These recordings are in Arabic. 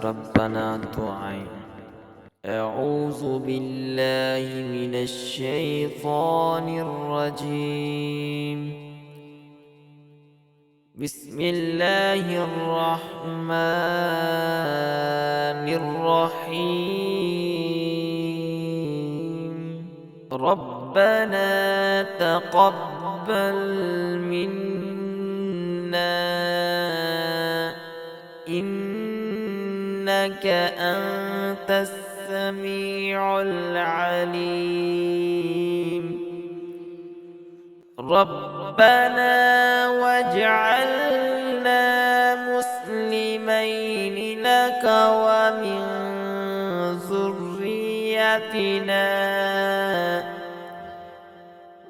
ربنا दुआएं। أعوذ بالله من الشيطان الرجيم بسم الله الرحمن الرحيم ربنا تقبل منا إنك أنت السميع العليم ربنا واجعلنا مسلمين لك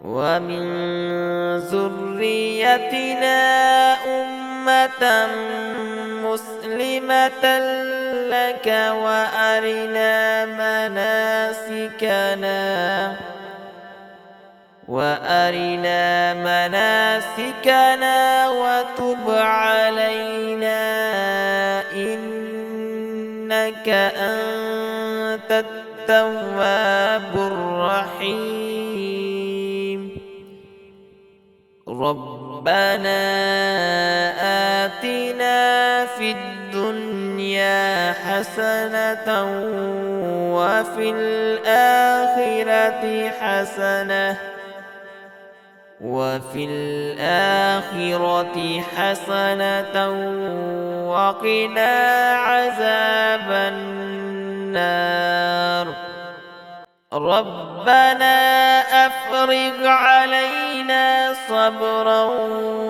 ومن ذريتنا أمة مسلمة لك وأرنا مناسكنا وتب علينا إنك أنت التواب الرحيم ربنا آتنا في الدنيا حسنة وفي الآخرة حسنة وقنا عذاب النار ربنا أفرغ علينا صبرا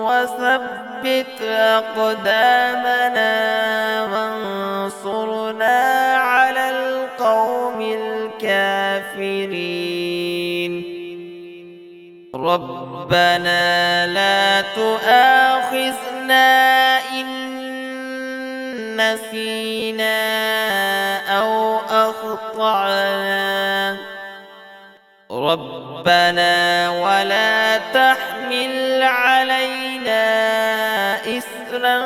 وثبت أقدامنا وانصرنا على القوم الكافرين ربنا لا تؤاخذنا إن نسينا أو أخطأنا ربنا ولا تحمل علينا إسرا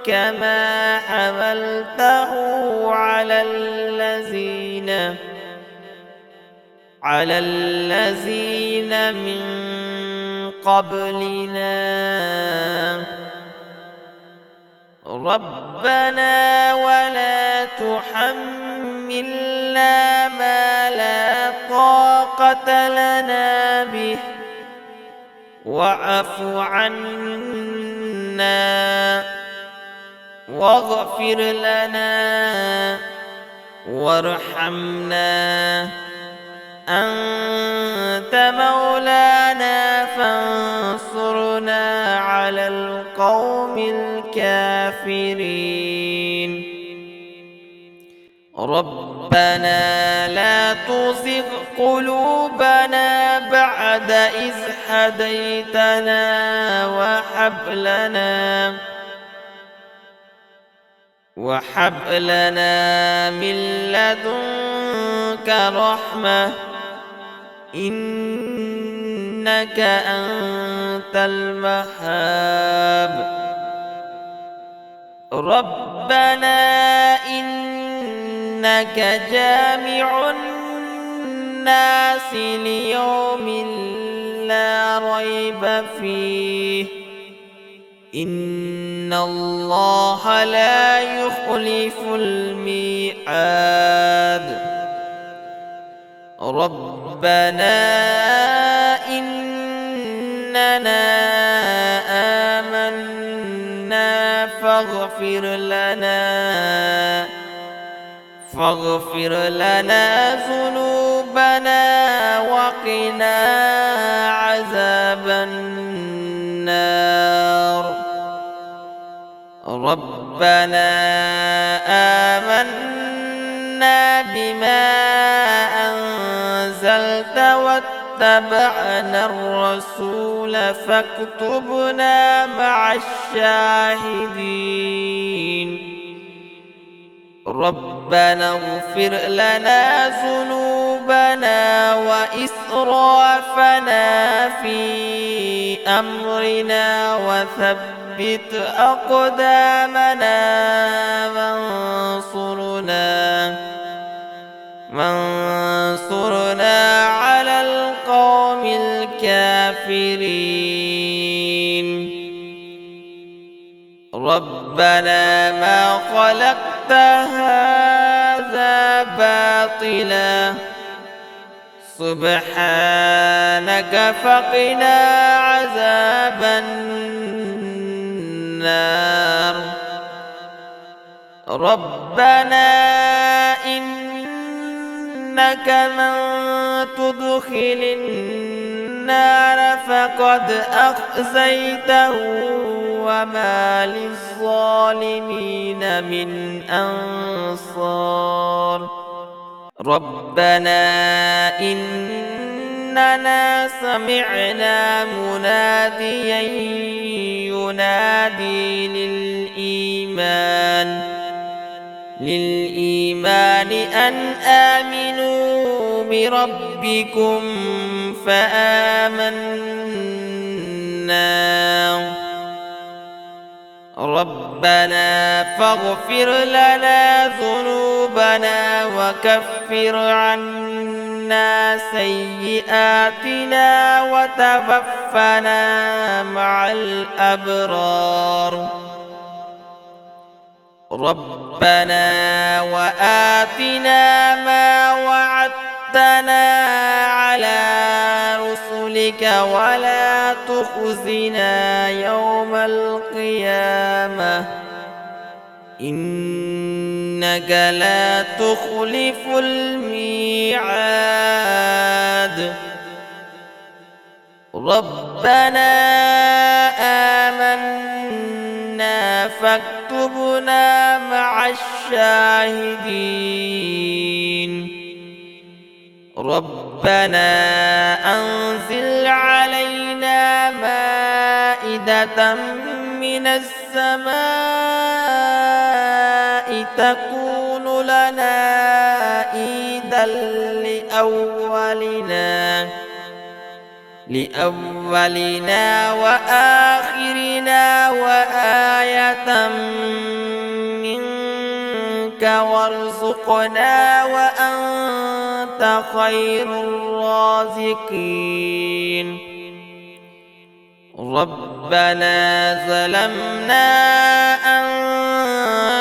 كما حملته على الذين من قبلنا ربنا ولا تحملنا ما لا طاقة لنا به واعف عنا واغفر لنا وارحمنا أنت مولانا فانصرنا على القوم الكافرين ربنا لا تزغ قلوبنا بعد إذ هديتنا وهب لنا من لدنك رحمة إنك أنت الوهاب ربنا إنك جامع الناس ليوم لا ريب فيه إن الله لا يخلف الميعاد ربنا إننا آمنا فاغفر لنا ذنوبنا وقنا عذاب النار ربنا آمنا بما أنزلت واتبعنا الرسول فاكتبنا مع الشاهدين ربنا اغفر لنا ذنوبنا وإسرافنا في أمرنا وثبت أقدامنا ربنا ما خلقت هذا باطلا سبحانك فقنا عذاب النار ربنا إنك من تدخل النار فقد أخزيته وما للظالمين من أنصار ربنا إننا سمعنا مناديا ينادي للإيمان أن آمنوا بربكم فآمنا ربنا فاغفر لنا ذنوبنا وكفر عنا سيئاتنا وتوفنا مع الأبرار ربنا وآتنا ما وعدتنا على رسلك ولا تخزنا يوم القيامة إنك لا تخلف الميعاد ربنا آمنا فاكتبنا مع الشاهدين ربنا أنزل علينا مائدة من السماء تكون لنا عيدا لأولنا وآخرنا وآية منك وارزقنا وأنت خير الرازقين ربنا ظلمنا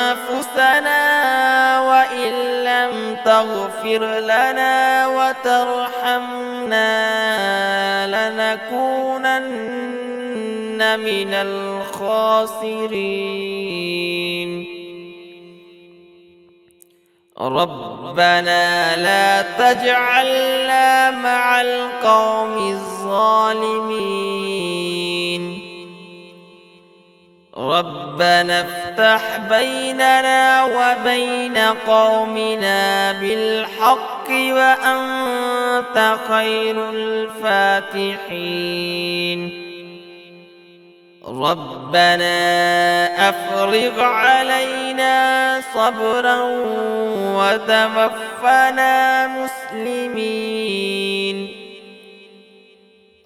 أنفسنا وإن لم تغفر لنا وترحمنا لنكونن من الخاسرين ربنا لا تجعلنا مع القوم الظالمين ربنا افتح بيننا وبين قومنا بالحق وأنت خير الفاتحين ربنا أفرغ علينا صبرا وتوفنا مسلمين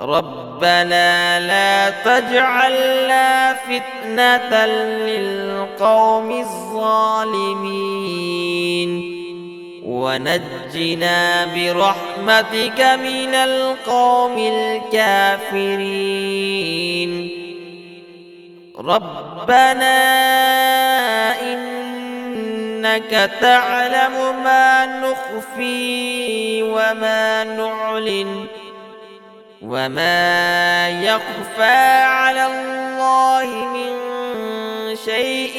ربنا لا تجعلنا فتنة للقوم الظالمين ونجنا برحمتك من القوم الكافرين ربنا إنك تعلم ما نخفي وما نعلن وما يخفى على الله من شيء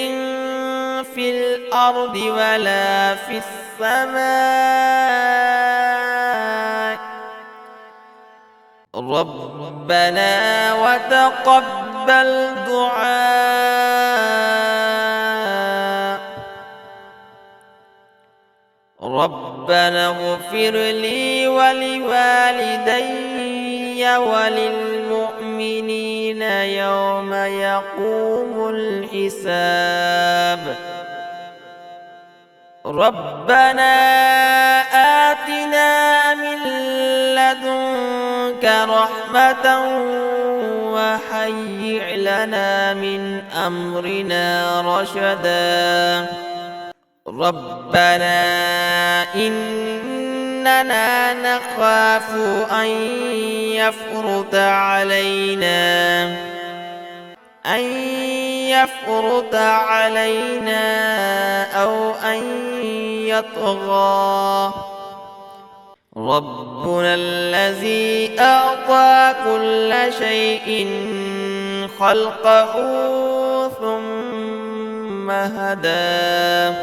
في الأرض ولا في السماء ربنا وتقبل دعاء ربنا اغفر لي ولوالدي وللمؤمنين يوم يقوم الحساب ربنا آتنا من لدنك رحمة وهيئ لنا من أمرنا رشدا ربنا إننا إننا نخاف أن يفرط علينا أو أن يطغى ربنا الذي أعطى كل شيء خلقه ثم هدى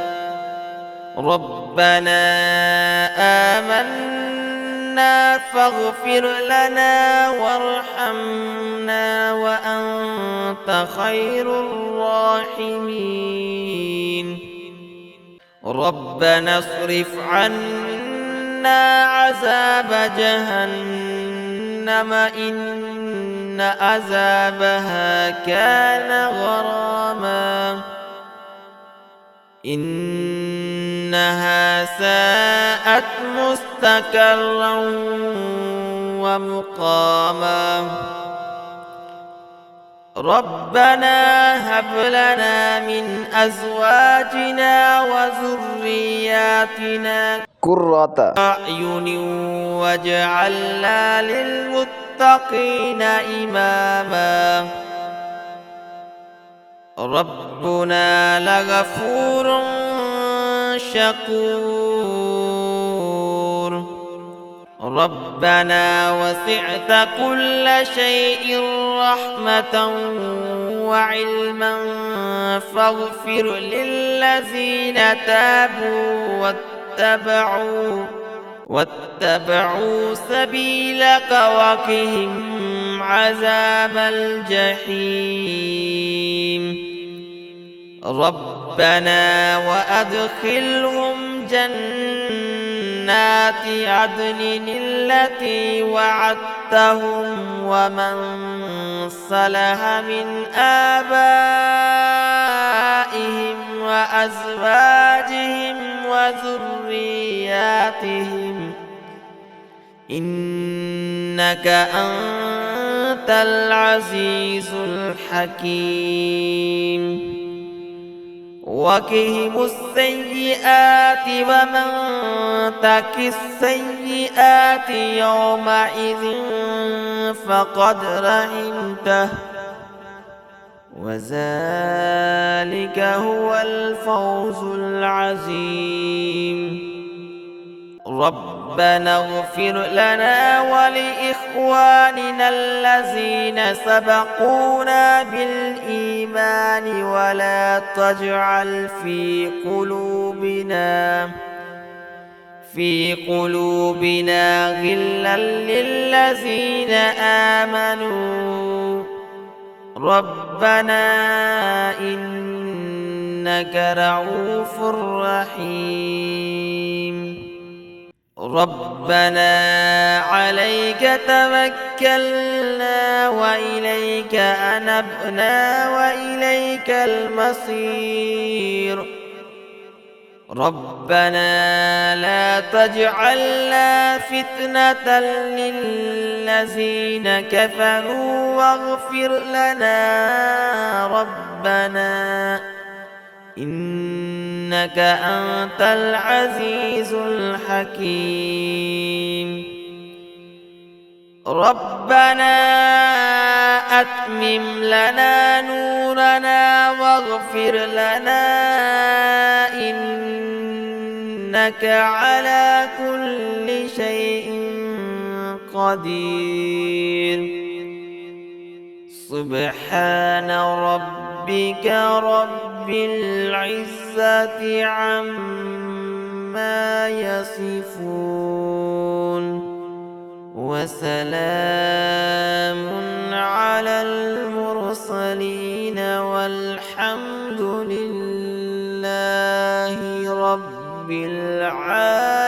ربنا آمنا فاغفر لنا وارحمنا وأنت خير الراحمين ربنا اصرف عنا عذاب جهنم إن عذابها كان غراما إنها ساءت مستقرا ومقاما ربنا هب لنا من أزواجنا وذرياتنا قرة أعين واجعلنا للمتقين إماما ربنا لغفور شكور ربنا وسعت كل شيء رحمة وعلما فاغفر للذين تابوا واتبعوا سبيلك وقهم عذاب الجحيم ربنا وأدخلهم جنات عدن التي وعدتهم ومن صلح من آبائهم وأزواجهم وذرياتهم إنك أنت العزيز الحكيم وقهم السيئات ومن تك السيئات يومئذ فقد رحمته وذلك هو الفوز العظيم ربنا اغفر لنا ولإخواننا الذين سبقونا بالإيمان ولا تجعل في قلوبنا غلا للذين آمنوا ربنا إنك رؤوف رحيم ربنا عليك توكلنا وإليك أنبنا وإليك المصير ربنا لا تجعلنا فتنة للذين كفروا واغفر لنا ربنا إنك أنت العزيز الحكيم ربنا أتمم لنا نورنا واغفر لنا إنك على كل شيء قدير سبحان ربك رب العزة عما يصفون وسلام على المرسلين والحمد لله رب العالمين.